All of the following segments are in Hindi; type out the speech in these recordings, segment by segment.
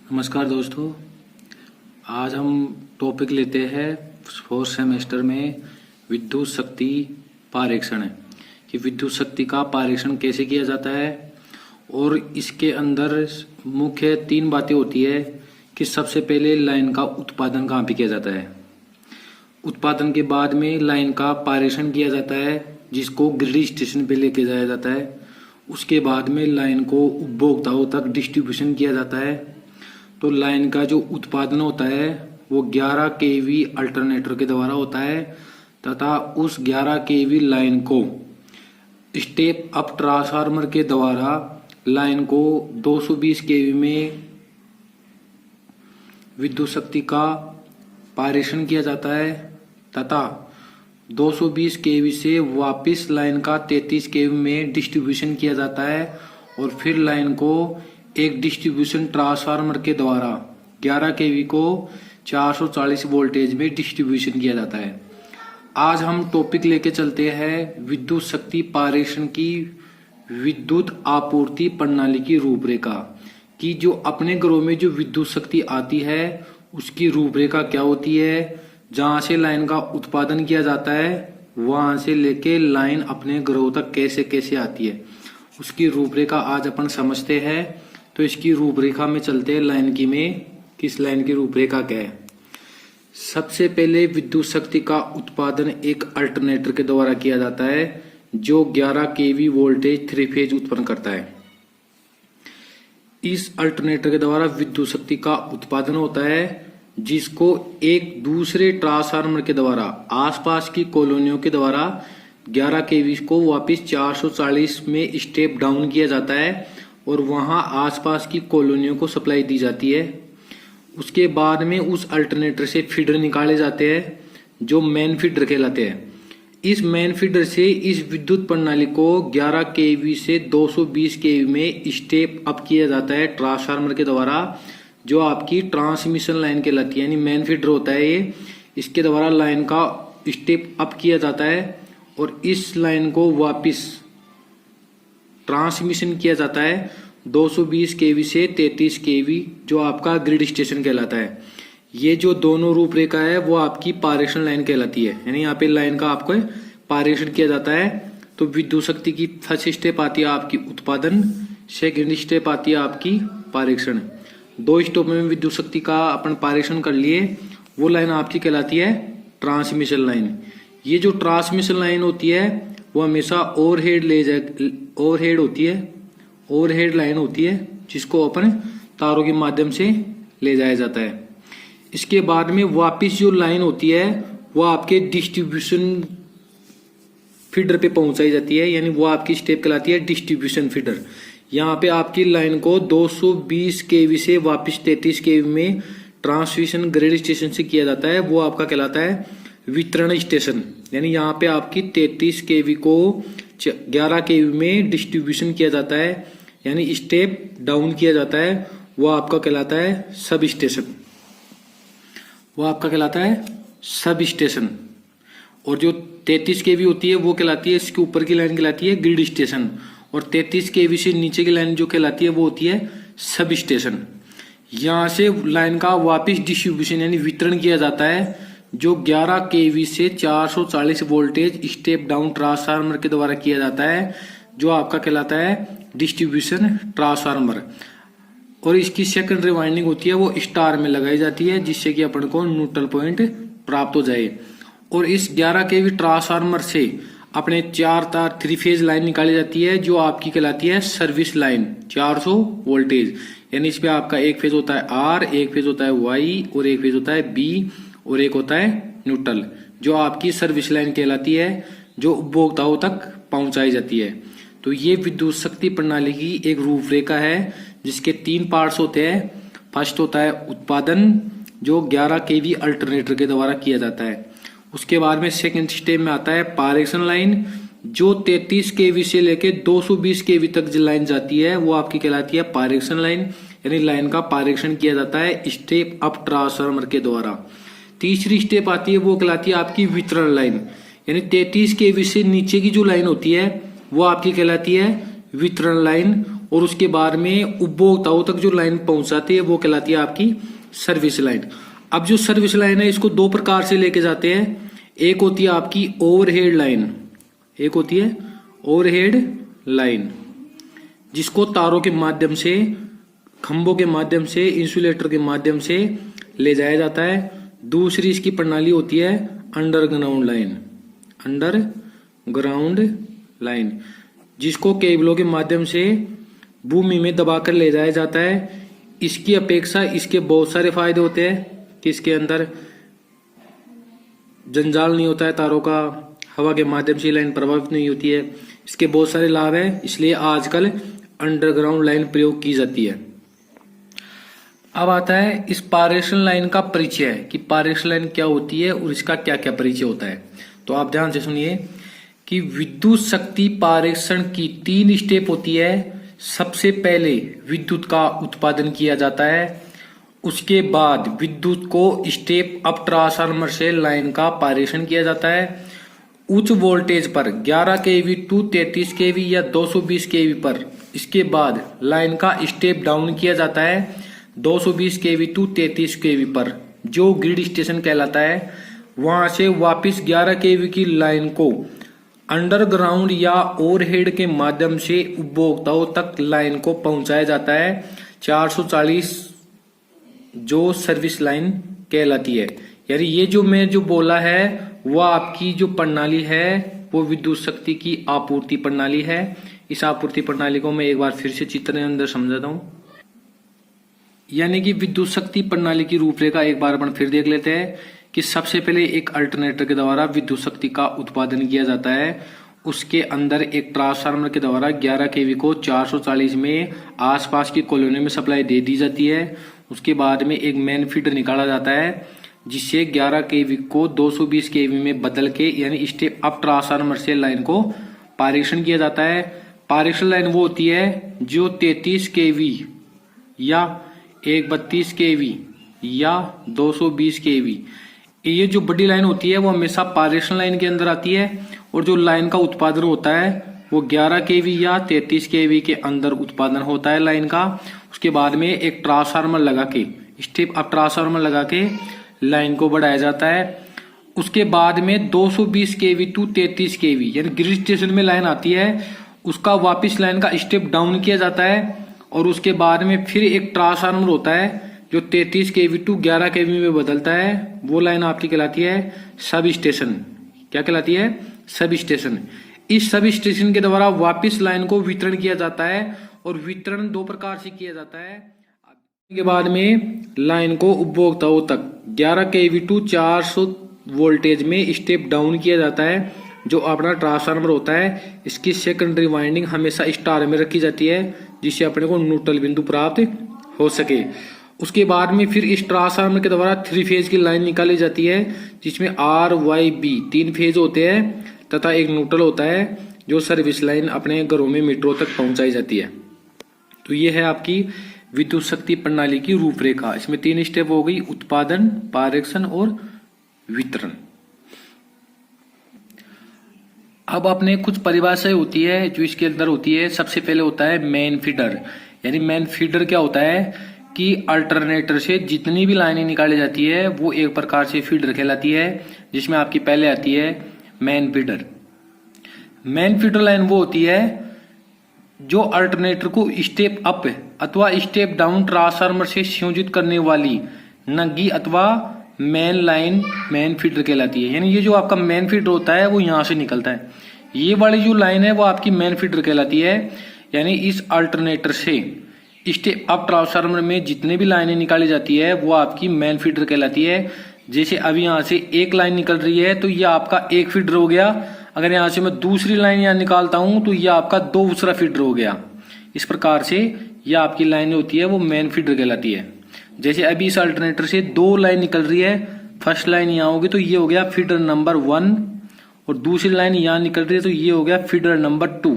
नमस्कार दोस्तों। आज हम टॉपिक लेते हैं फोर्थ सेमेस्टर में विद्युत शक्ति पारेषण कि विद्युत शक्ति का पारेषण कैसे किया जाता है। और इसके अंदर मुख्य 3 बातें होती है कि सबसे पहले लाइन का उत्पादन कहाँ पे किया जाता है, उत्पादन के बाद में लाइन का पारेषण किया जाता है जिसको ग्रिड स्टेशन पे लेके जाया जाता है। उसके बाद में लाइन को उपभोक्ताओं तक डिस्ट्रीब्यूशन किया जाता है। तो लाइन का जो उत्पादन होता है वो 11 केवी अल्टरनेटर के द्वारा होता है तथा उस 11 केवी लाइन को स्टेप अप ट्रांसफार्मर के द्वारा लाइन को 220 केवी में विद्युत शक्ति का पारेषण किया जाता है तथा 220 केवी से वापस लाइन का 33 केवी में डिस्ट्रीब्यूशन किया जाता है और फिर लाइन को एक डिस्ट्रीब्यूशन ट्रांसफार्मर के द्वारा 11 केवी को 440 वोल्टेज में डिस्ट्रीब्यूशन किया जाता है। आज हम टॉपिक लेके चलते हैं विद्युत शक्ति पारेषण की विद्युत आपूर्ति प्रणाली की रूपरेखा कि जो अपने घरों में जो विद्युत शक्ति आती है उसकी रूपरेखा क्या होती है। जहां से लाइन का उत्पादन किया जाता है वहां से लेके लाइन अपने घरों तक कैसे कैसे आती है उसकी रूपरेखा आज अपन समझते हैं। तो इसकी रूपरेखा में चलते हैं लाइन की में किस लाइन की रूपरेखा क्या है। सबसे पहले विद्युत शक्ति का उत्पादन एक अल्टरनेटर के द्वारा किया जाता है जो 11 केवी वोल्टेज 3 फेज उत्पन्न करता है। इस अल्टरनेटर के द्वारा विद्युत शक्ति का उत्पादन होता है जिसको एक दूसरे ट्रांसफार्मर के द्वारा आसपास की कॉलोनियों के द्वारा 11 केवी को वापस 440 में स्टेप डाउन किया जाता है और वहां आसपास की कॉलोनियों को सप्लाई दी जाती है। उसके बाद में उस अल्टरनेटर से फीडर निकाले जाते हैं जो मेन फीडर कहलाते हैं। इस मेन फीडर से इस विद्युत प्रणाली को 11 केवी से 220 केवी में स्टेप अप किया जाता है ट्रांसफार्मर के द्वारा जो आपकी ट्रांसमिशन लाइन कहलाती है, यानी मेन फीडर होता है ये। इसके द्वारा लाइन का स्टेप अप किया जाता है और इस लाइन को वापस ट्रांसमिशन किया जाता है 220 केवी से 33 केवी जो आपका ग्रिड स्टेशन कहलाता है। ये जो दोनों रूपरेखा है वो आपकी पारेषण लाइन कहलाती है, यानी यहाँ पे लाइन का आपको पारेषण किया जाता है। तो विद्युत शक्ति की फर्स्ट स्टेप आती है आपकी उत्पादन, सेकेंड स्टेप आती है आपकी पारेषण। 2 स्टेप में विद्युत शक्ति का अपन पारेषण कर लिए, वो लाइन आपकी कहलाती है ट्रांसमिशन लाइन। ये जो ट्रांसमिशन लाइन होती है वो हमेशा ओवरहेड होती है, ओवरहेड लाइन होती है जिसको अपन तारों के माध्यम से ले जाया जाता है। इसके बाद में वापस जो लाइन होती है वो आपके डिस्ट्रीब्यूशन फीडर पे पहुंचाई जाती है, यानी वो आपकी स्टेप कहलाती है डिस्ट्रीब्यूशन फीडर। यहाँ पे आपकी लाइन को 220 केवी से वापस 33 केवी में ट्रांसमिशन ग्रिड स्टेशन से किया जाता है, वो आपका कहलाता है वितरण स्टेशन। यानी यहाँ पे आपकी 33 केवी को 11 केवी में डिस्ट्रीब्यूशन किया जाता है, यानी स्टेप डाउन किया जाता है, वो आपका कहलाता है सब स्टेशन, वो आपका कहलाता है सब स्टेशन। और जो 33 केवी होती है वो कहलाती है, इसके ऊपर की लाइन कहलाती है ग्रिड स्टेशन और 33 केवी से नीचे की लाइन जो कहलाती है वो होती है सब स्टेशन। यहाँ से लाइन का वापस डिस्ट्रीब्यूशन यानी वितरण किया जाता है जो 11 केवी से 440 वोल्टेज स्टेप डाउन ट्रांसफार्मर के द्वारा किया जाता है जो आपका कहलाता है डिस्ट्रीब्यूशन ट्रांसफार्मर। और इसकी सेकेंडरी वाइंडिंग होती है वो स्टार में लगाई जाती है जिससे कि अपन को न्यूट्रल पॉइंट प्राप्त हो जाए। और इस 11 केवी ट्रांसफार्मर से अपने 4 तार 3 फेज लाइन निकाली जाती है जो आपकी कहलाती है सर्विस लाइन 400 वोल्टेज। यानी इसमें आपका एक फेज होता है आर, एक फेज होता है वाई और एक फेज होता है बी और एक होता है न्यूट्रल जो आपकी सर्विस लाइन कहलाती है जो उपभोक्ताओं तक पहुंचाई जाती है। तो ये विद्युत शक्ति प्रणाली की एक रूपरेखा है जिसके 3 पार्ट्स होते हैं। फर्स्ट होता है उत्पादन जो 11 केवी अल्टरनेटर के द्वारा किया जाता है। उसके बाद में सेकंड स्टेप में आता है पारेषण लाइन जो 33 केवी से लेके 220 केवी तक जो लाइन जाती है वो आपकी कहलाती है पारेषण लाइन, यानी लाइन का पारेषण किया जाता है स्टेप अप ट्रांसफार्मर के द्वारा। तीसरी स्टेप आती है वो कहलाती है आपकी वितरण लाइन, यानी 33 केवी से नीचे की जो लाइन होती है वो आपकी कहलाती है वितरण लाइन और उसके बाद में उपभोक्ताओं तक जो लाइन पहुंचाती है वो कहलाती है आपकी सर्विस लाइन। अब जो सर्विस लाइन है इसको दो प्रकार से लेके जाते हैं। एक होती है आपकी ओवरहेड लाइन, एक होती है ओवरहेड लाइन जिसको तारों के माध्यम से, खंभों के माध्यम से, इंसुलेटर के माध्यम से ले जाया जाता है। दूसरी इसकी प्रणाली होती है अंडरग्राउंड लाइन, अंडरग्राउंड लाइन जिसको केबलों के माध्यम से भूमि में दबाकर ले जाया जाता है। इसकी अपेक्षा इसके बहुत सारे फायदे होते हैं कि इसके अंदर जंजाल नहीं होता है तारों का, हवा के माध्यम से लाइन प्रभावित नहीं होती है, इसके बहुत सारे लाभ हैं, इसलिए आजकल अंडरग्राउंड लाइन प्रयोग की जाती है। अब आता है इस पारेषण लाइन का परिचय कि पारेषण लाइन क्या होती है और इसका क्या क्या परिचय होता है। तो आप ध्यान से सुनिए कि विद्युत शक्ति पारेषण की 3 स्टेप होती है। सबसे पहले विद्युत का उत्पादन किया जाता है, उसके बाद विद्युत को स्टेप अप ट्रांसफार्मर से लाइन का पारेषण किया जाता है। उच्च वोल्टेज पर 11 kV टू 33 kV या 220 kV पर इसके बाद लाइन का स्टेप डाउन किया जाता है 220 kV टू 33 kV पर, जो ग्रिड स्टेशन कहलाता है। वहां से वापस 11 kV की लाइन को अंडरग्राउंड या ओवरहेड के माध्यम से उपभोक्ताओं तक लाइन को पहुंचाया जाता है 440, जो सर्विस लाइन कहलाती है। यानी ये जो मैं जो बोला है वो आपकी जो प्रणाली है वो विद्युत शक्ति की आपूर्ति प्रणाली है। इस आपूर्ति प्रणाली को मैं एक बार फिर से चित्र के अंदर समझाता हूं। यानी कि विद्युत शक्ति प्रणाली की रूपरेखा एक बार अपन फिर देख लेते हैं कि सबसे पहले एक अल्टरनेटर के द्वारा विद्युत शक्ति का उत्पादन किया जाता है। उसके अंदर एक ट्रांसफार्मर के द्वारा 11 kV को 440 में आसपास की कॉलोनी में सप्लाई दे दी जाती है। उसके बाद में एक मेन फीडर निकाला जाता है जिससे 11 kV को 220 kV में बदल के यानी स्टेप अप ट्रांसफार्मर से लाइन को पारेषण किया जाता है। पारेषण लाइन वो होती है जो 33 kV या 132 kV या 220 kV, ये जो बड़ी लाइन होती है वो हमेशा पारेषण लाइन के अंदर आती है। और जो लाइन का उत्पादन होता है वो 11 kV या 33 kV के अंदर उत्पादन होता है लाइन का। उसके बाद में एक ट्रांसफार्मर लगा के, स्टेप अप ट्रांसफार्मर लगा के लाइन को बढ़ाया जाता है। उसके बाद में 220 kV टू 33 kV यानी ग्रिड स्टेशन में लाइन आती है, उसका वापिस लाइन का स्टेप डाउन किया जाता है। और उसके बाद में फिर एक ट्रांसफार्मर होता है जो 33 kV टू 11 kV में बदलता है। वो लाइन आपकी कहलाती है सब स्टेशन। क्या कहलाती है? Sub station. इस सब स्टेशन के द्वारा वापस लाइन को वितरण किया जाता है और वितरण 2 प्रकार से किया जाता है। के बाद में लाइन को उपभोक्ताओं तक 11 kV टू 400 वोल्टेज में स्टेप डाउन किया जाता है। जो अपना ट्रांसफार्मर होता है इसकी सेकेंडरी वाइंडिंग हमेशा स्टार में रखी जाती है जिससे अपने को न्यूट्रल बिंदु प्राप्त हो सके। उसके बाद में फिर इस ट्रांसफार्मर के द्वारा 3 फेज की लाइन निकाली जाती है जिसमें RYB 3 फेज होते हैं तथा एक न्यूट्रल होता है जो सर्विस लाइन अपने घरों में मीटरों तक पहुंचाई जाती है। तो ये है आपकी विद्युत शक्ति प्रणाली की रूपरेखा। इसमें 3 स्टेप हो गई, उत्पादन, पारेषण और वितरण। अब अपने कुछ परिभाषाएं होती है जो इसके अंदर होती है। सबसे पहले होता है मेन फीडर। यानी मेन फीडर क्या होता है कि अल्टरनेटर से जितनी भी लाइनें निकाली जाती है वो एक प्रकार से फीडर कहलाती है, जिसमें आपकी पहले आती है main feeder. Main feeder line वो होती है जो अल्टरनेटर को स्टेप अप अथवा स्टेप डाउन ट्रांसफार्मर से संयोजित करने वाली नगी अथवा मेन लाइन मेन फीडर कहलाती है। यानी ये जो आपका मेन फीडर होता है वो यहां से निकलता है, ये वाली जो लाइन है वो आपकी मेन फीडर कहलाती है। यानी इस अल्टरनेटर से स्टेप अप ट्रांसफार्मर में जितने भी लाइनें निकाली जाती है वो आपकी मेन फीडर कहलाती है। जैसे अभी यहां से एक लाइन निकल रही है तो ये आपका एक फीडर हो गया। अगर यहां से मैं दूसरी लाइन यहां निकालता हूं तो ये आपका दूसरा फीडर हो गया। इस प्रकार से ये आपकी लाइन होती है वो मेन फीडर कहलाती है। जैसे अभी इस अल्टरनेटर से 2 लाइन निकल रही है, फर्स्ट लाइन यहां होगी तो ये हो गया फीडर नंबर 1 और दूसरी लाइन यहां निकल रही है तो ये हो गया फीडर नंबर 2।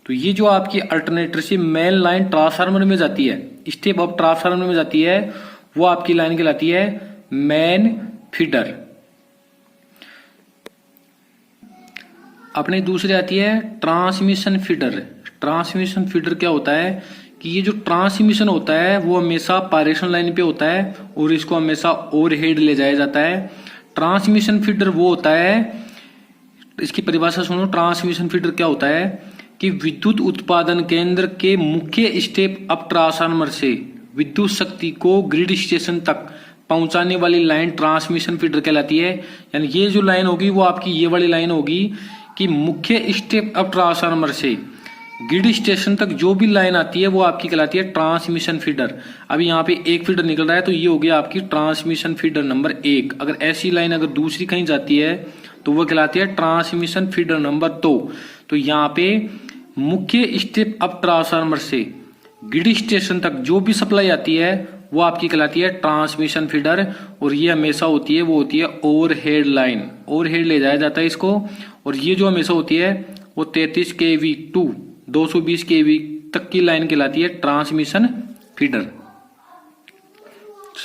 तो ये जो आपकी अल्टरनेटर से मेन लाइन ट्रांसफार्मर में जाती है, स्टेप अप ट्रांसफार्मर में जाती है, वो आपकी लाइन कहलाती है मेन फीडर। अपने दूसरी आती है ट्रांसमिशन फीडर। ट्रांसमिशन फीडर क्या होता है कि ये जो ट्रांसमिशन होता है वो हमेशा पायरेशनल लाइन पे होता है और इसको हमेशा ओवरहेड ले जाया जाता है। ट्रांसमिशन फीडर वो होता है, इसकी परिभाषा सुनो, ट्रांसमिशन फीडर क्या होता है कि विद्युत उत्पादन केंद्र के मुख्य स्टेप अप ट्रांसफार्मर से विद्युत शक्ति को ग्रिड स्टेशन तक पहुंचाने वाली लाइन ट्रांसमिशन फीडर कहलाती है। यानी ये जो लाइन होगी वो आपकी ये वाली लाइन होगी कि मुख्य स्टेप अप ट्रांसफार्मर से ग्रिड स्टेशन तक जो भी लाइन आती है वो आपकी कहलाती है ट्रांसमिशन फीडर। अभी यहाँ पे एक फीडर निकल रहा है तो ये हो गया आपकी ट्रांसमिशन फीडर नंबर 1। अगर ऐसी लाइन अगर दूसरी कहीं जाती है तो वो कहलाती है ट्रांसमिशन फीडर नंबर 2। तो यहाँ पे मुख्य स्टेप अप ट्रांसफार्मर से ग्रिड स्टेशन तक जो भी सप्लाई आती है वो आपकी कहलाती है ट्रांसमिशन फीडर। और ये हमेशा होती है वो होती है ओवरहेड लाइन, ओवरहेड ले जाया जाता है इसको। और ये जो हमेशा होती है वो 33 kV टू 220 kV तक की लाइन कहलाती है ट्रांसमिशन फीडर।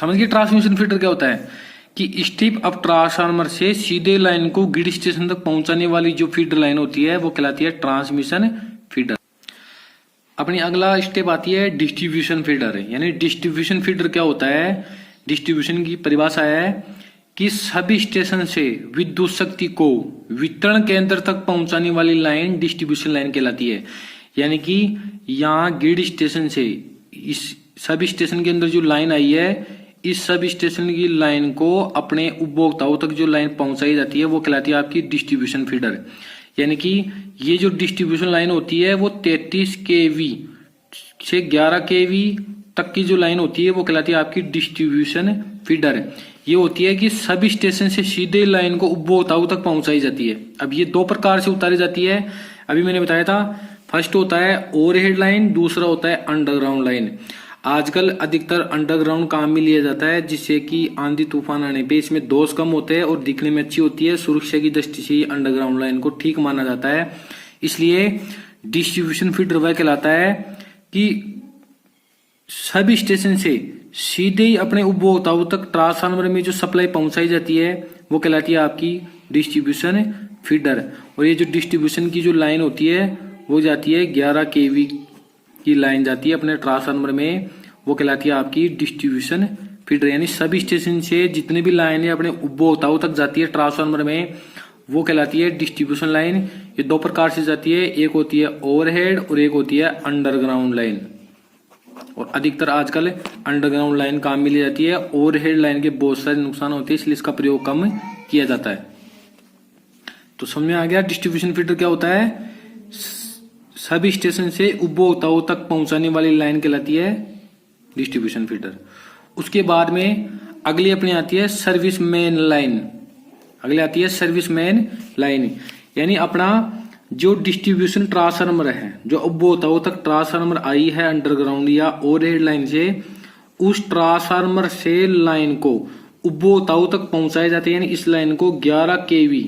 समझ गए ट्रांसमिशन फीडर क्या होता है कि स्टेप अप ट्रांसफार्मर से सीधे लाइन को ग्रिड स्टेशन तक पहुंचाने वाली जो फीडर लाइन होती है वो कहलाती है ट्रांसमिशन फीडर। अपनी अगला स्टेप आती है डिस्ट्रीब्यूशन फीडर। यानी डिस्ट्रीब्यूशन फीडर क्या होता है, डिस्ट्रीब्यूशन की परिभाषा है कि सभी स्टेशन से विद्युत शक्ति को वितरण केंद्र तक पहुंचाने वाली लाइन डिस्ट्रीब्यूशन लाइन कहलाती है। यानी कि यहाँ ग्रिड स्टेशन से इस सभी स्टेशन के अंदर जो लाइन आई है, इस सभी स्टेशन की लाइन को अपने उपभोक्ताओं तक जो लाइन पहुंचाई जाती है वो कहलाती है आपकी डिस्ट्रीब्यूशन फीडर। यानी कि ये जो डिस्ट्रीब्यूशन लाइन होती है वो 33 kV से 11 kV तक की जो लाइन होती है वो कहलाती है आपकी डिस्ट्रीब्यूशन फीडर। ये होती है कि सभी स्टेशन से सीधे लाइन को उपभोक्ताओं तक पहुंचाई जाती है। अब ये दो प्रकार से उतारी जाती है, अभी मैंने बताया था। फर्स्ट होता है ओवरहेड लाइन, दूसरा होता है अंडरग्राउंड लाइन। आजकल अधिकतर अंडरग्राउंड काम में लिया जाता है जिससे कि आंधी तूफान आने पे इसमें दोष कम होते हैं और दिखने में अच्छी होती है। सुरक्षा की दृष्टि से अंडरग्राउंड लाइन को ठीक माना जाता है। इसलिए डिस्ट्रीब्यूशन फीडर वह कहलाता है कि सभी स्टेशन से सीधे ही अपने उपभोक्ताओं तक ट्रांसफार्मर में जो सप्लाई पहुंचाई जाती है वो कहलाती है आपकी डिस्ट्रीब्यूशन फीडर। और ये जो डिस्ट्रीब्यूशन की जो लाइन होती है वो जाती है 11 kV की लाइन जाती है अपने ट्रांसफार्मर में, वो कहलाती है आपकी डिस्ट्रीब्यूशन फीडर। यानी सभी स्टेशन से जितने भी लाइनें अपने उपभोक्ताओं तक जाती है ट्रांसफार्मर में वो कहलाती है डिस्ट्रीब्यूशन लाइन। ये दो प्रकार से जाती है, एक होती है ओवरहेड और एक होती है अंडरग्राउंड लाइन। और अधिकतर आजकल अंडरग्राउंड लाइन काम में ली जाती है। ओवरहेड लाइन के बहुत सारे नुकसान होते हैं इसलिए इसका प्रयोग कम किया जाता है। तो समझ में आ गया डिस्ट्रीब्यूशन फीडर क्या होता है। सभी स्टेशन से उपभोक्ताओं तक पहुंचाने वाली लाइन कहलाती है डिस्ट्रीब्यूशन फीडर। उसके बाद में अगली अपनी आती है सर्विस मेन लाइन। अगली आती है सर्विस मेन लाइन। यानी अपना जो डिस्ट्रीब्यूशन ट्रांसफार्मर है, जो उपभोक्ताओं तक ट्रांसफार्मर आई है अंडरग्राउंड या ओवरहेड लाइन से, उस ट्रांसफार्मर से लाइन को उपभोक्ताओं तक पहुंचाए जाते हैं। यानी इस लाइन को 11 kV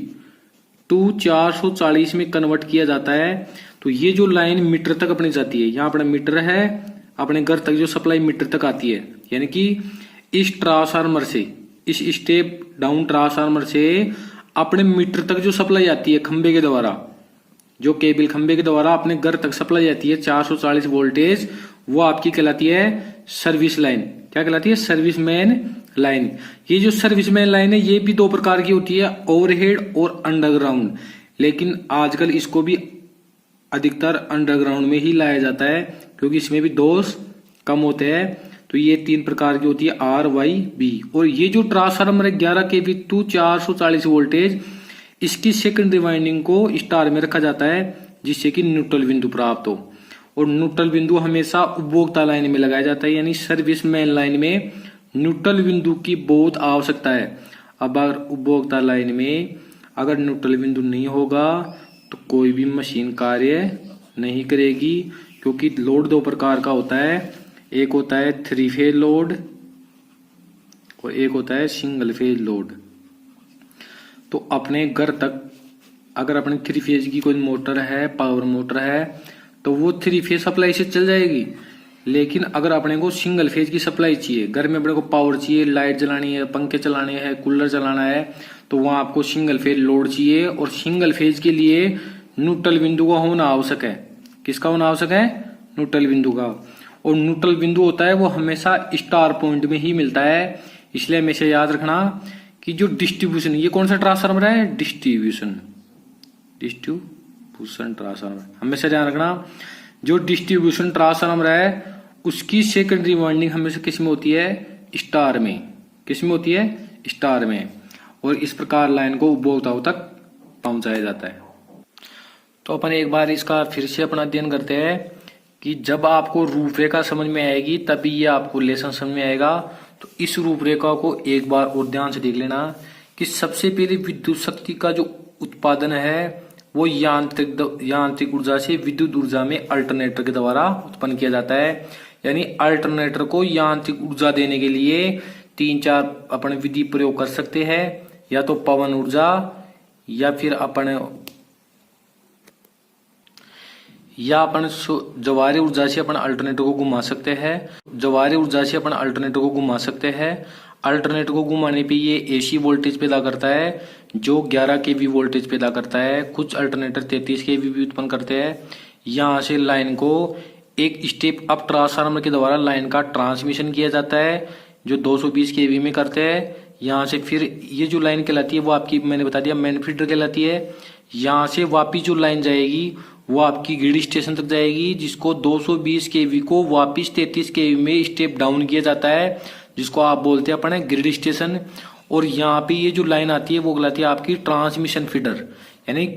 टू 440 में कन्वर्ट किया जाता है। तो ये जो लाइन मीटर तक अपनी जाती है, यहाँ अपना मीटर है, अपने घर तक जो सप्लाई मीटर तक आती है। यानी कि इस ट्रांसफार्मर से, इस स्टेप डाउन ट्रांसफार्मर से अपने मीटर तक जो सप्लाई आती है खंबे के द्वारा, जो केबल खंबे के द्वारा अपने घर तक सप्लाई आती है 440 वोल्टेज, वो आपकी कहलाती है सर्विस लाइन। क्या कहलाती है? Service man line. ये जो सर्विस मैन लाइन है ये भी दो प्रकार की होती है, ओवरहेड और अंडरग्राउंड। लेकिन आजकल इसको भी अधिकतर अंडरग्राउंड में ही लाया जाता है क्योंकि इसमें भी दोष कम होते हैं। तो ये तीन प्रकार की होती है, आर वाई बी। और ये जो ट्रांसफार्मर है 11 kV टू 440 वोल्टेज, इसकी सेकेंडरी वाइंडिंग को स्टार में रखा जाता है जिससे कि न्यूट्रल बिंदु प्राप्त हो। और न्यूट्रल बिंदु हमेशा उपभोक्ता लाइन में लगाया जाता है। यानी सर्विस मैन लाइन में न्यूट्रल बिंदु की बहुत आवश्यकता है। अब अगर उपभोक्ता लाइन में अगर न्यूट्रल बिंदु नहीं होगा तो कोई भी मशीन कार्य नहीं करेगी, क्योंकि लोड दो प्रकार का होता है, एक होता है 3 फेज लोड और एक होता है सिंगल फेज लोड। तो अपने घर तक अगर अपने 3 फेज की कोई मोटर है, पावर मोटर है, तो वो 3 फेज सप्लाई से चल जाएगी। लेकिन अगर अपने को सिंगल फेज की सप्लाई चाहिए, घर में अपने को पावर चाहिए, लाइट जलानी है, पंखे चलाने हैं, कूलर चलाना है, तो वहां आपको सिंगल फेज लोड चाहिए। और सिंगल फेज के लिए न्यूट्रल बिंदु का होना आवश्यक है। किसका होना आवश्यक है? न्यूट्रल बिंदु का। और न्यूट्रल बिंदु होता है वो हमेशा स्टार पॉइंट में ही मिलता है। इसलिए हमेशा याद रखना कि जो डिस्ट्रीब्यूशन, ये कौन सा ट्रांसफार्मर है, डिस्ट्रीब्यूशन ट्रांसफार्मर। हमेशा ध्यान रखना जो डिस्ट्रीब्यूशन ट्रांसफार्मर है उसकी सेकेंडरी वाइंडिंग हमेशा किस में होती है, स्टार में। किस में होती है, स्टार में। और इस प्रकार लाइन को उपभोक्ताओं तक पहुंचाया जाता है। तो अपन एक बार इसका फिर से अपना अध्ययन करते हैं कि जब आपको रूपरेखा समझ में आएगी तभी ये आपको लेसन समझ में आएगा। तो इस रूपरेखा को एक बार और ध्यान से देख लेना कि सबसे पहले विद्युत शक्ति का जो उत्पादन है वो यांत्रिक ऊर्जा से विद्युत ऊर्जा में अल्टरनेटर के द्वारा उत्पन्न किया जाता है। यानी अल्टरनेटर को यांत्रिक ऊर्जा देने के लिए 3-4 अपन विधि प्रयोग कर सकते हैं, या तो पवन ऊर्जा, या फिर अपन ज्वारीय ऊर्जा से अपन अल्टरनेटर को घुमा सकते हैं। ज्वारीय ऊर्जा से अपन अल्टरनेटर को घुमा सकते हैं। अल्टरनेटर को घुमाने पे ये एसी वोल्टेज पैदा करता है जो 11 केवी वोल्टेज पैदा करता है। कुछ अल्टरनेटर 33 केवी भी उत्पन्न करते हैं। यहाँ से लाइन को एक स्टेप अप ट्रांसफार्मर के द्वारा लाइन का ट्रांसमिशन किया जाता है जो 220 केवी में करते हैं। यहाँ से फिर ये जो लाइन कहलाती है वो आपकी, मैंने बता दिया, मेन फीडर कहलाती है। यहाँ से वापिस जो लाइन जाएगी वो आपकी ग्रिड स्टेशन तक जाएगी, जिसको 220 केवी को वापिस 33 केवी में स्टेप डाउन किया जाता है, जिसको आप बोलते हैं अपने ग्रिड स्टेशन। और यहाँ पे ये जो लाइन आती है वो कहलाती है आपकी ट्रांसमिशन फीडर। यानी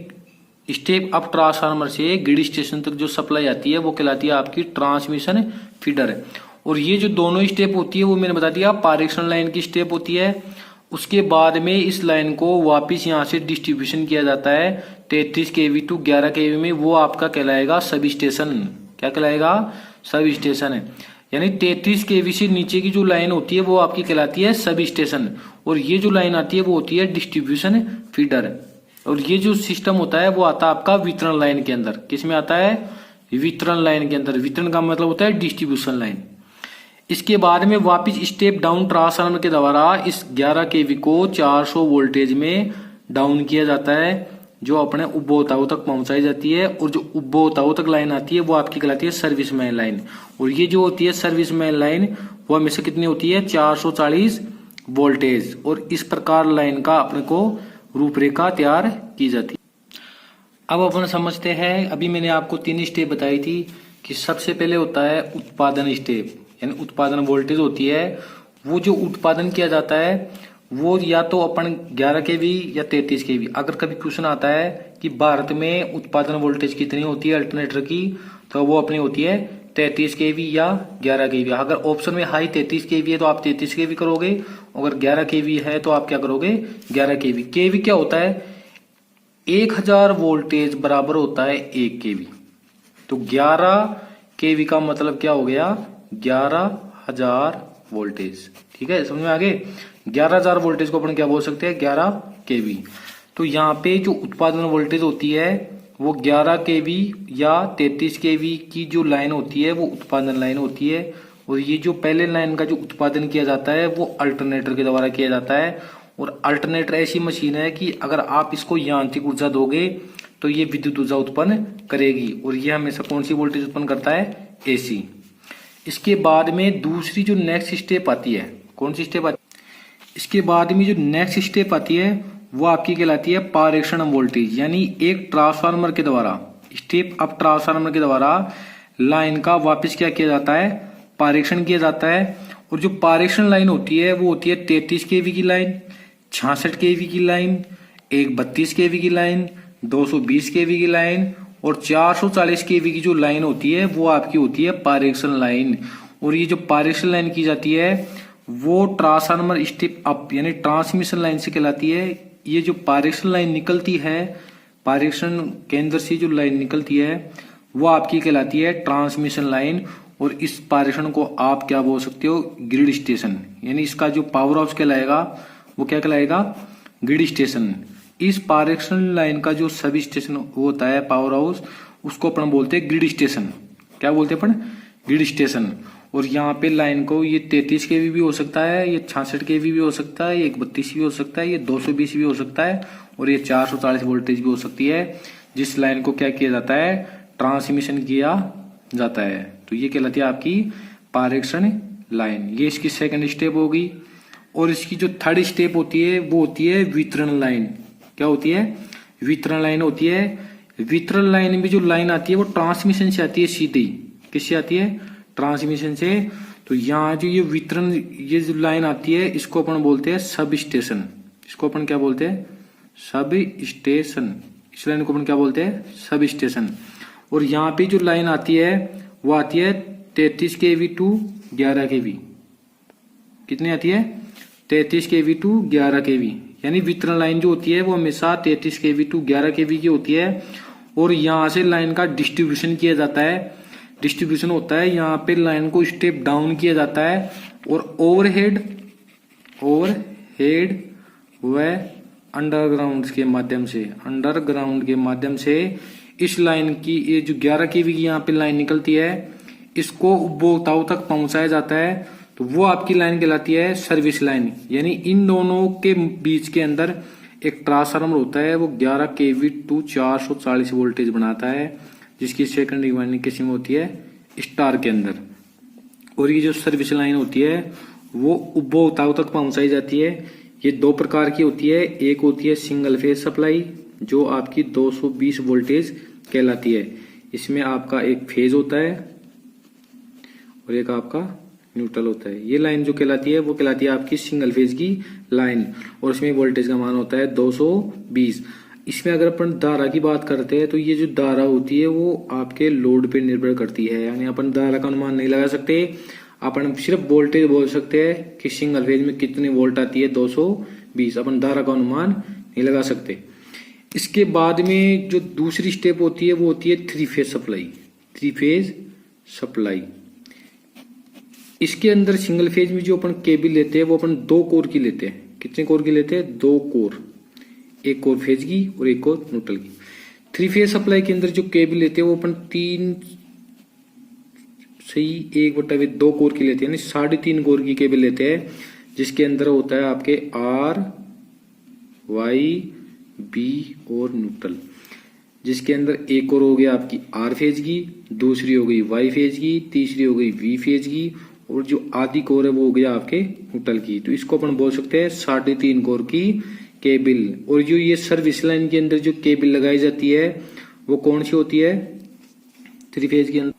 स्टेप अप ट्रांसफार्मर से ग्रिड स्टेशन तक जो सप्लाई आती है वो कहलाती है आपकी ट्रांसमिशन फीडर। और ये जो दोनों स्टेप होती है वो मैंने बता दिया पारेषण लाइन की स्टेप होती है। उसके बाद में इस लाइन को वापिस यहाँ से डिस्ट्रीब्यूशन किया जाता है 33 केवी टू 11 केवी में। वो आपका कहलाएगा सब स्टेशन। क्या कहलाएगा, सब स्टेशन है। यानी 33 केवी से नीचे की जो लाइन होती है वो आपकी कहलाती है सब स्टेशन, और ये जो लाइन आती है वो होती है डिस्ट्रीब्यूशन फीडर। और ये जो सिस्टम होता है वो आता है आपका वितरण लाइन के अंदर। किस में आता है, वितरण लाइन के अंदर। वितरण का मतलब होता है डिस्ट्रीब्यूशन लाइन। इसके बाद में वापिस स्टेप डाउन ट्रांसफार्मर के द्वारा इस 11 केवी को 400 वोल्टेज में डाउन किया जाता है, जो अपने उपभोक्ताओं तक पहुंचाई जाती है। और जो उपभोक्ताओं तक लाइन आती है वो आपकी कहलाती है सर्विस मैन लाइन। और ये जो होती है सर्विस मैन लाइन वो हमेशा कितनी होती है, 440 वोल्टेज। और इस प्रकार लाइन का अपने को रूपरेखा तैयार की जाती है। अब अपन समझते हैं, अभी मैंने आपको 3 स्टेप बताई थी कि सबसे पहले होता है उत्पादन स्टेप, यानी उत्पादन वोल्टेज होती है। वो जो उत्पादन किया जाता है वो या तो अपन 11 केवी या 33 केवी। अगर कभी क्वेश्चन आता है कि भारत में उत्पादन वोल्टेज कितनी होती है अल्टरनेटर की, तो वो अपनी होती है 33 केवी या 11 केवी। अगर ऑप्शन में हाई 33 केवी है तो आप 33 केवी करोगे, अगर 11 केवी है तो आप क्या करोगे, 11 केवी। केवी क्या होता है, 1000 वोल्टेज बराबर होता है 1 केवी। तो 11 केवी का मतलब क्या हो गया, 11,000 वोल्टेज। ठीक है, समझ में आ गए। 11,000 वोल्टेज को अपन क्या बोल सकते हैं, 11 केवी। तो यहाँ पे जो उत्पादन वोल्टेज होती है वो 11 केवी या 33 केवी की जो लाइन होती है वो उत्पादन लाइन होती है। और ये जो पहले लाइन का जो उत्पादन किया जाता है वो अल्टरनेटर के द्वारा किया जाता है। और अल्टरनेटर ऐसी मशीन है कि अगर आप इसको यांत्रिक ऊर्जा दोगे तो ये विद्युत ऊर्जा उत्पन्न करेगी। और ये हमेशा कौन सी वोल्टेज उत्पन्न करता है, एसी। इसके बाद में दूसरी जो नेक्स्ट स्टेप आती है, कौन सी स्टेप आती है, इसके बाद में जो नेक्स्ट स्टेप आती है वो आपकी कहलाती है पारेषण वोल्टेज। यानी एक ट्रांसफार्मर के द्वारा, स्टेप अप ट्रांसफार्मर के द्वारा लाइन का वापस क्या किया जाता है, पारेषण किया जाता है। और जो पारेषण लाइन होती है वो होती है 33 केवी की लाइन, 66 केवी की लाइन, 32 केवी की लाइन, 220 केवी की लाइन और 440 केवी की जो लाइन होती है वो आपकी होती है पारेषण लाइन। और ये जो पारेषण लाइन की जाती है वो ट्रांसफार्मर स्टेप अप यानी ट्रांसमिशन लाइन से कहलाती है। ये जो पारेषण लाइन निकलती है, पारेषण केंद्र से जो लाइन निकलती है वो आपकी कहलाती है ट्रांसमिशन लाइन। और इस पारेषण को आप क्या बोल सकते हो, ग्रिड स्टेशन। यानी इसका जो पावर हाउस कहलाएगा वो क्या कहलाएगा, ग्रिड स्टेशन। इस पारेषण लाइन का जो सब स्टेशन होता है, पावर हाउस, उसको अपन बोलते हैं ग्रिड स्टेशन। क्या बोलते हैं अपन, ग्रिड स्टेशन। और यहाँ पे लाइन को ये 33 केवी भी हो सकता है, ये 66 केवी भी हो सकता है, ये 32 भी हो सकता है, ये 220 भी हो सकता है और ये 440 वोल्टेज भी हो सकती है। जिस लाइन को क्या किया जाता है, ट्रांसमिशन किया जाता है। तो ये कहलाती है आपकी पारेषण लाइन। ये इसकी सेकंड स्टेप होगी। और इसकी जो थर्ड स्टेप होती है वो होती है वितरण लाइन। क्या होती है? वितरण लाइन होती है। वितरण लाइन में जो लाइन आती है वो ट्रांसमिशन से आती है सीधी। किससे आती है? ट्रांसमिशन से। तो यहाँ जो ये वितरण, ये जो लाइन आती है इसको अपन बोलते हैं सब स्टेशन। इसको अपन क्या बोलते हैं? Sub station. इस लाइन को अपन क्या बोलते हैं? Sub station. और यहाँ पे जो लाइन आती है वो आती है 33 kV टू 11 kV। कितनी आती है? 33 kV टू 11 kV। यानी वितरण लाइन जो होती है वो हमेशा 33 kV टू 11 kV की होती है। और यहाँ से लाइन का डिस्ट्रीब्यूशन किया जाता है। डिस्ट्रीब्यूशन होता है, यहाँ पे लाइन को स्टेप डाउन किया जाता है। और ओवरहेड व अंडरग्राउंड के माध्यम से इस लाइन की, ये जो 11 kV की यहाँ पे लाइन निकलती है, इसको उपभोक्ताओं तक पहुंचाया जाता है। तो वो आपकी लाइन कहलाती है सर्विस लाइन। यानी इन दोनों के बीच के अंदर एक ट्रांसफार्मर होता है, वो 11 kV टू 440 वोल्टेज बनाता है, जिसकी सेकेंडरी वाइंडिंग किसी में होती है स्टार के अंदर। और ये जो सर्विस लाइन होती है वो उपभोक्ताओं तक पहुंचाई जाती है। ये दो प्रकार की होती है। एक होती है सिंगल फेज सप्लाई, जो आपकी 220 वोल्टेज कहलाती है। इसमें आपका एक फेज होता है और एक आपका न्यूट्रल होता है। ये लाइन जो कहलाती है वो कहलाती है आपकी सिंगल फेज की लाइन। और इसमें वोल्टेज का मान होता है 220। इसमें अगर अपन धारा की बात करते हैं तो ये जो धारा होती है वो आपके लोड पे निर्भर करती है। यानी अपन धारा का अनुमान नहीं लगा सकते, अपन सिर्फ वोल्टेज बोल सकते हैं कि सिंगल फेज में कितनी वोल्ट आती है 220। अपन धारा का अनुमान नहीं लगा सकते। इसके बाद में जो दूसरी स्टेप होती है वो होती है three phase supply. Three phase supply, इसके अंदर सिंगल फेज में जो अपन केबल लेते हैं वो अपन 2 कोर की लेते हैं। कितने कोर की लेते हैं? 2 कोर। एक कोर फेज की और एक कोर न्यूट्रल की। थ्री फेज सप्लाई के अंदर जो केबल लेते हैं वो अपन 1/2 कोर की लेते हैं, यानी 3.5 कोर की केबल लेते हैं, जिसके अंदर होता है आपके R, Y, B और न्यूट्रल। जिसके अंदर एक कोर हो गया आपकी R फेज की, दूसरी हो गई Y फेज की, तीसरी हो गई V फेज की, और जो आधी कोर है वो हो गया आपके न्यूट्रल की। तो इसको अपन बोल सकते हैं 3.5 कोर की केबल। और जो ये सर्विस लाइन के अंदर जो केबल लगाई जाती है वो कौन सी होती है? थ्री फेज के अंदर।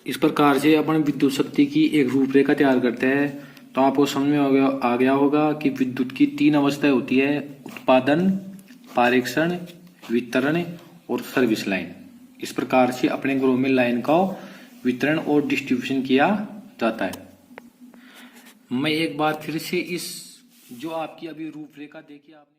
इस प्रकार से अपन विद्युत शक्ति की एक रूपरेखा तैयार करते हैं। तो आपको समझ में आ गया होगा कि विद्युत की 3 अवस्थाएं होती है: उत्पादन, पारेषण, वितरण और सर्विस लाइन। इस प्रकार से अपने घरों में लाइन का वितरण और डिस्ट्रीब्यूशन किया जाता है। मैं एक बार फिर से इस जो आपकी अभी रूपरेखा देखी आपने